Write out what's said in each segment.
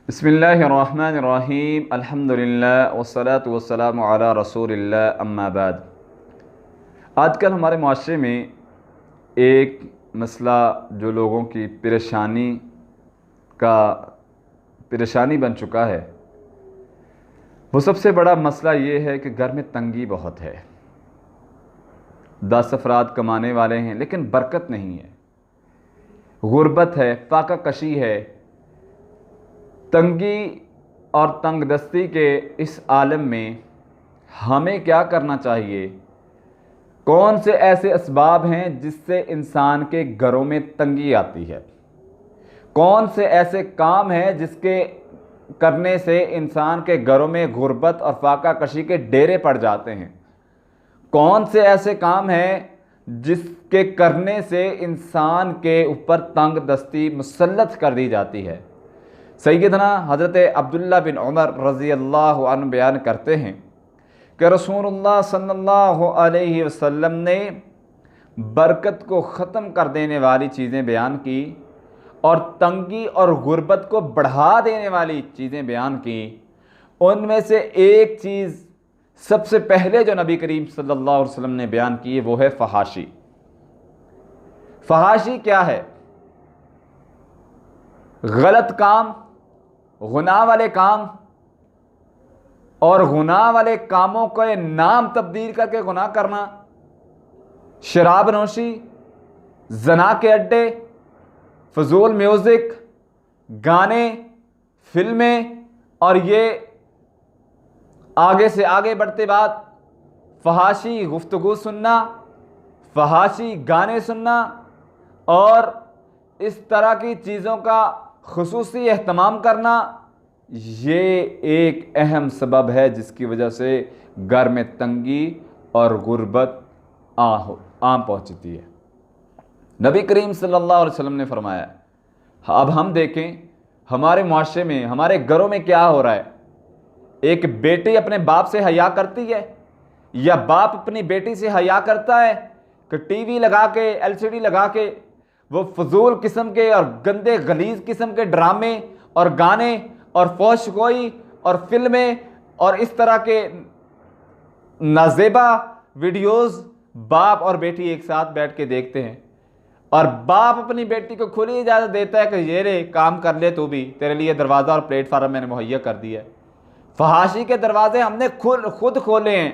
بسم اللہ الرحمن الرحیم الحمدللہ والصلاة والسلام علی رسول اللہ اما بعد۔ آج کل ہمارے معاشرے میں ایک مسئلہ جو لوگوں کی پریشانی بن چکا ہے، وہ سب سے بڑا مسئلہ یہ ہے کہ گھر میں تنگی بہت ہے۔ 10 افراد کمانے والے ہیں لیکن برکت نہیں ہے، غربت ہے، فاقہ کشی ہے۔ تنگی اور تنگ دستی کے اس عالم میں ہمیں کیا کرنا چاہیے؟ کون سے ایسے اسباب ہیں جس سے انسان کے گھروں میں تنگی آتی ہے؟ کون سے ایسے کام ہیں جس کے کرنے سے انسان کے گھروں میں غربت اور فاقہ کشی کے ڈیرے پڑ جاتے ہیں؟ کون سے ایسے کام ہیں جس کے کرنے سے انسان کے اوپر تنگ دستی مسلط کر دی جاتی ہے؟ سیدنا حضرت عبداللہ بن عمر رضی اللہ عنہ بیان کرتے ہیں کہ رسول اللہ صلی اللہ علیہ وسلم نے برکت کو ختم کر دینے والی چیزیں بیان کی اور تنگی اور غربت کو بڑھا دینے والی چیزیں بیان کی۔ ان میں سے ایک چیز سب سے پہلے جو نبی کریم صلی اللہ علیہ وسلم نے بیان کی وہ ہے فحاشی۔ فحاشی کیا ہے؟ غلط کام، گناہ والے کام، اور گناہ والے کاموں کو نام تبدیل کر کے گناہ کرنا، شراب نوشی، زنا کے اڈے، فضول میوزک، گانے، فلمیں، اور یہ آگے سے آگے بڑھتے بعد فحاشی گفتگو سننا، فحاشی گانے سننا، اور اس طرح کی چیزوں کا خصوصی اہتمام کرنا، یہ ایک اہم سبب ہے جس کی وجہ سے گھر میں تنگی اور غربت عام پہنچتی ہے۔ نبی کریم صلی اللہ علیہ وسلم نے فرمایا، اب ہم دیکھیں ہمارے معاشرے میں، ہمارے گھروں میں کیا ہو رہا ہے۔ ایک بیٹی اپنے باپ سے حیا کرتی ہے، یا باپ اپنی بیٹی سے حیا کرتا ہے کہ ٹی وی لگا کے، LCD لگا کے وہ فضول قسم کے اور گندے غلیظ قسم کے ڈرامے اور گانے اور فحش گوئی اور فلمیں اور اس طرح کے نازیبا ویڈیوز باپ اور بیٹی ایک ساتھ بیٹھ کے دیکھتے ہیں، اور باپ اپنی بیٹی کو کھلی اجازت دیتا ہے کہ یہ رے کام کر لے، تو بھی تیرے لیے دروازہ اور پلیٹ فارم میں نے مہیا کر دیا ہے۔ فحاشی کے دروازے ہم نے خود کھولے ہیں،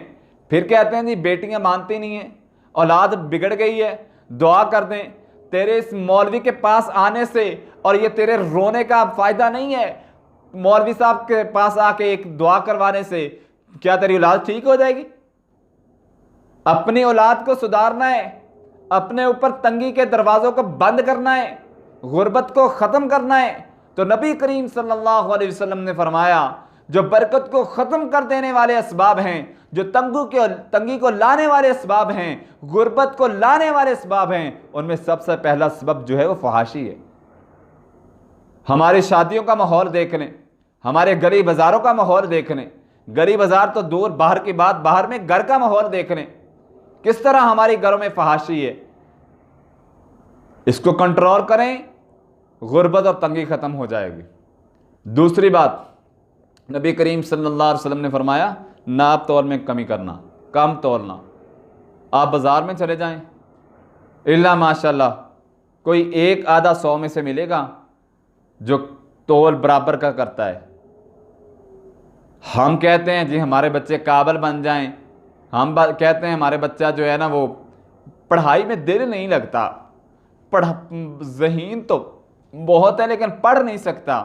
پھر کہتے ہیں جی بیٹیاں مانتی نہیں ہیں، اولاد بگڑ گئی ہے، دعا کر دیں۔ تیرے اس مولوی کے پاس آنے سے اور یہ تیرے رونے کا فائدہ نہیں ہے، مولوی صاحب کے پاس آ کے ایک دعا کروانے سے کیا تیری اولاد ٹھیک ہو جائے گی؟ اپنی اولاد کو سدھارنا ہے، اپنے اوپر تنگی کے دروازوں کو بند کرنا ہے، غربت کو ختم کرنا ہے، تو نبی کریم صلی اللہ علیہ وسلم نے فرمایا جو برکت کو ختم کر دینے والے اسباب ہیں، جو تنگی کو لانے والے اسباب ہیں، غربت کو لانے والے اسباب ہیں، ان میں سب سے پہلا سبب جو ہے وہ فحاشی ہے۔ ہماری شادیوں کا ماحول دیکھ لیں، ہمارے گلی بازاروں کا ماحول دیکھ لیں، گلی بازار تو دور، باہر کی بات، باہر میں گھر کا ماحول دیکھ لیں، کس طرح ہمارے گھروں میں فحاشی ہے۔ اس کو کنٹرول کریں، غربت اور تنگی ختم ہو جائے گی۔ دوسری بات، نبی کریم صلی اللہ علیہ وسلم نے فرمایا ناپ تول میں کمی کرنا، کم تولنا۔ آپ بازار میں چلے جائیں، الا ماشاءاللہ کوئی ایک آدھا 100 میں سے ملے گا جو تول برابر کا کرتا ہے۔ ہم کہتے ہیں جی ہمارے بچے قابل بن جائیں، ہم کہتے ہیں ہمارے بچہ جو ہے نا وہ پڑھائی میں دل نہیں لگتا، ذہین تو بہت ہے لیکن پڑھ نہیں سکتا۔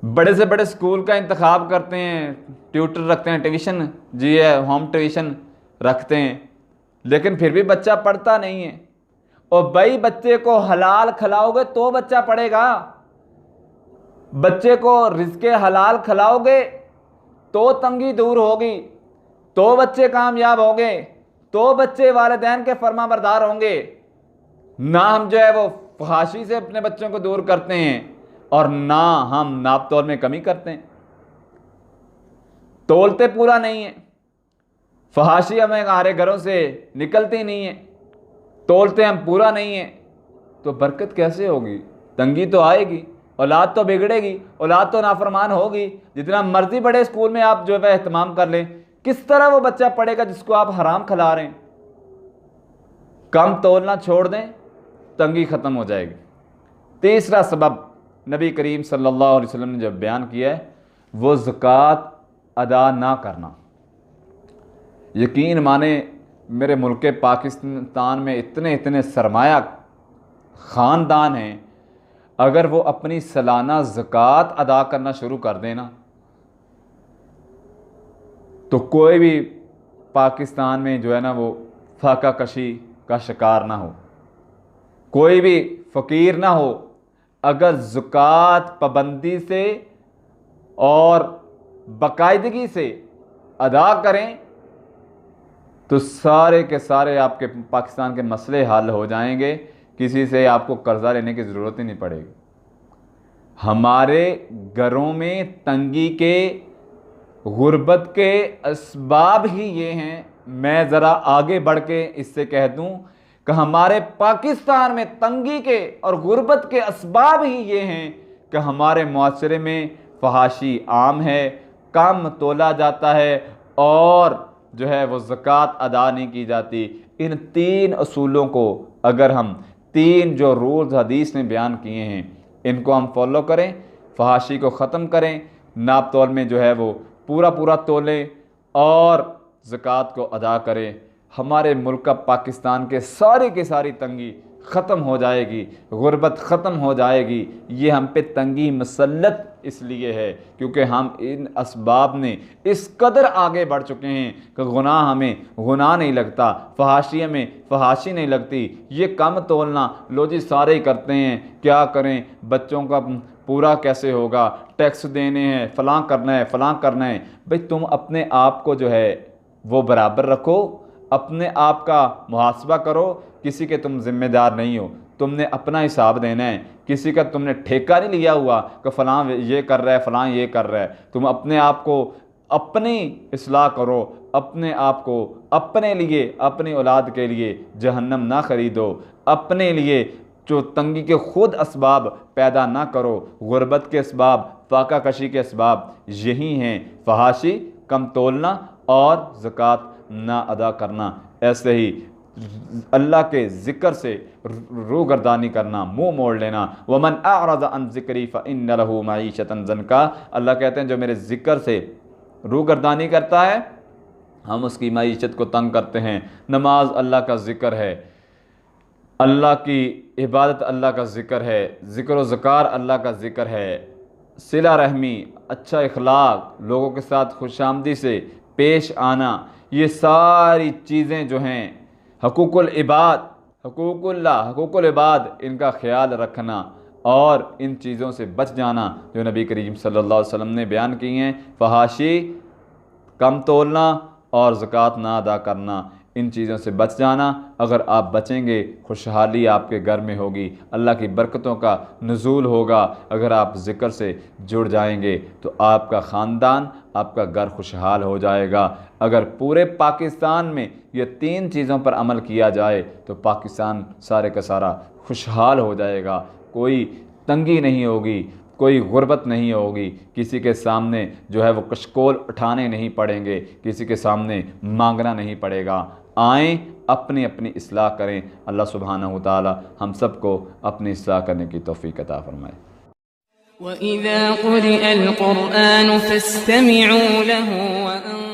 بڑے سے بڑے اسکول کا انتخاب کرتے ہیں، ٹیوٹر رکھتے ہیں، ٹیوشن جی ہے، ہوم ٹیوشن رکھتے ہیں، لیکن پھر بھی بچہ پڑھتا نہیں ہے۔ اور بھائی بچے کو حلال کھلاؤ گے تو بچہ پڑھے گا، بچے کو رزق حلال کھلاؤ گے تو تنگی دور ہوگی، تو بچے کامیاب ہوں گے، تو بچے والدین کے فرما بردار ہوں گے۔ نہ ہم جو ہے وہ فحاشی سے اپنے بچوں کو دور کرتے ہیں، اور نہ ہم ناپ تول میں کمی کرتے ہیں، تولتے پورا نہیں ہے۔ فحاشی ہمارے گھروں سے نکلتی نہیں ہے، تولتے ہم پورا نہیں ہیں، تو برکت کیسے ہوگی؟ تنگی تو آئے گی۔ اولاد تو بگڑے گی، اولاد تو نافرمان ہوگی، جتنا مرضی بڑے اسکول میں آپ جو ہے اہتمام کر لیں، کس طرح وہ بچہ پڑھے گا جس کو آپ حرام کھلا رہے ہیں؟ کم تولنا چھوڑ دیں، تنگی ختم ہو جائے گی۔ تیسرا سبب نبی کریم صلی اللہ علیہ وسلم نے جب بیان کیا ہے وہ زکوٰۃ ادا نہ کرنا۔ یقین مانے میرے ملک پاکستان میں اتنے سرمایہ خاندان ہیں، اگر وہ اپنی سالانہ زکوٰۃ ادا کرنا شروع کر دیں نا تو کوئی بھی پاکستان میں جو ہے نا وہ فاقہ کشی کا شکار نہ ہو، کوئی بھی فقیر نہ ہو۔ اگر زکوٰۃ پابندی سے اور باقاعدگی سے ادا کریں تو سارے کے سارے آپ کے پاکستان کے مسئلے حل ہو جائیں گے، کسی سے آپ کو قرضہ لینے کی ضرورت ہی نہیں پڑے گی۔ ہمارے گھروں میں تنگی کے، غربت کے اسباب ہی یہ ہیں۔ میں ذرا آگے بڑھ کے اس سے کہہ دوں کہ ہمارے پاکستان میں تنگی کے اور غربت کے اسباب ہی یہ ہیں کہ ہمارے معاشرے میں فحاشی عام ہے، کم تولا جاتا ہے اور جو ہے وہ زکوٰۃ ادا نہیں کی جاتی۔ ان تین اصولوں کو اگر ہم، تین جو رولز حدیث نے بیان کیے ہیں، ان کو ہم فالو کریں، فحاشی کو ختم کریں، ناپ تول میں جو ہے وہ پورا تولیں اور زکوٰۃ کو ادا کریں، ہمارے ملک کا پاکستان کے سارے کی ساری تنگی ختم ہو جائے گی، غربت ختم ہو جائے گی۔ یہ ہم پہ تنگی مسلط اس لیے ہے کیونکہ ہم ان اسباب نے اس قدر آگے بڑھ چکے ہیں کہ ہمیں گناہ نہیں لگتا، فحاشی ہمیں فحاشی نہیں لگتی۔ یہ کم تولنا لو جی سارے ہی کرتے ہیں، کیا کریں، بچوں کا پورا کیسے ہوگا، ٹیکس دینے ہیں، فلاں کرنا ہے۔ بھئی تم اپنے آپ کو جو ہے وہ برابر رکھو، اپنے آپ کا محاسبہ کرو، کسی کے تم ذمہ دار نہیں ہو، تم نے اپنا حساب دینا ہے، کسی کا تم نے ٹھیکہ نہیں لیا ہوا کہ فلاں یہ کر رہا ہے، فلاں یہ کر رہا ہے۔ تم اپنے آپ کو اپنی اصلاح کرو، اپنے آپ کو اپنے لیے، اپنی اولاد کے لیے جہنم نہ خریدو، اپنے لیے جو تنگی کے خود اسباب پیدا نہ کرو۔ غربت کے اسباب، فاقہ کشی کے اسباب یہی ہیں، فحاشی، کم تولنا اور زکوٰۃ نہ ادا کرنا۔ ایسے ہی اللہ کے ذکر سے روگردانی کرنا، منہ موڑ لینا۔ وَمَنْ أَعْرَضَ عَنْ ذِكْرِي فَإِنَّ لَهُ مَعِيشَةً ضَنْكًا، اللہ کہتے ہیں جو میرے ذکر سے روگردانی کرتا ہے ہم اس کی معیشت کو تنگ کرتے ہیں۔ نماز اللہ کا ذکر ہے، اللہ کی عبادت اللہ کا ذکر ہے، ذکر و ذکار اللہ کا ذکر ہے، صلہ رحمی، اچھا اخلاق، لوگوں کے ساتھ خوش آمدی سے پیش آنا، یہ ساری چیزیں جو ہیں حقوق العباد، حقوق اللہ، حقوق العباد، ان کا خیال رکھنا اور ان چیزوں سے بچ جانا جو نبی کریم صلی اللہ علیہ وسلم نے بیان کی ہیں، فحاشی، کم تولنا اور زکوٰۃ نہ ادا کرنا، ان چیزوں سے بچ جانا۔ اگر آپ بچیں گے خوشحالی آپ کے گھر میں ہوگی، اللہ کی برکتوں کا نزول ہوگا۔ اگر آپ ذکر سے جڑ جائیں گے تو آپ کا خاندان، آپ کا گھر خوشحال ہو جائے گا۔ اگر پورے پاکستان میں یہ تین چیزوں پر عمل کیا جائے تو پاکستان سارے کا سارا خوشحال ہو جائے گا، کوئی تنگی نہیں ہوگی، کوئی غربت نہیں ہوگی، کسی کے سامنے جو ہے وہ کشکول اٹھانے نہیں پڑیں گے، کسی کے سامنے مانگنا نہیں پڑے گا۔ آئیں اپنی اصلاح کریں۔ اللہ سبحانہ وتعالی ہم سب کو اپنی اصلاح کرنے کی توفیق عطا فرمائے۔ وَإِذَا قُرِئَ الْقُرْآنُ فَاسْتَمِعُوا لَهُ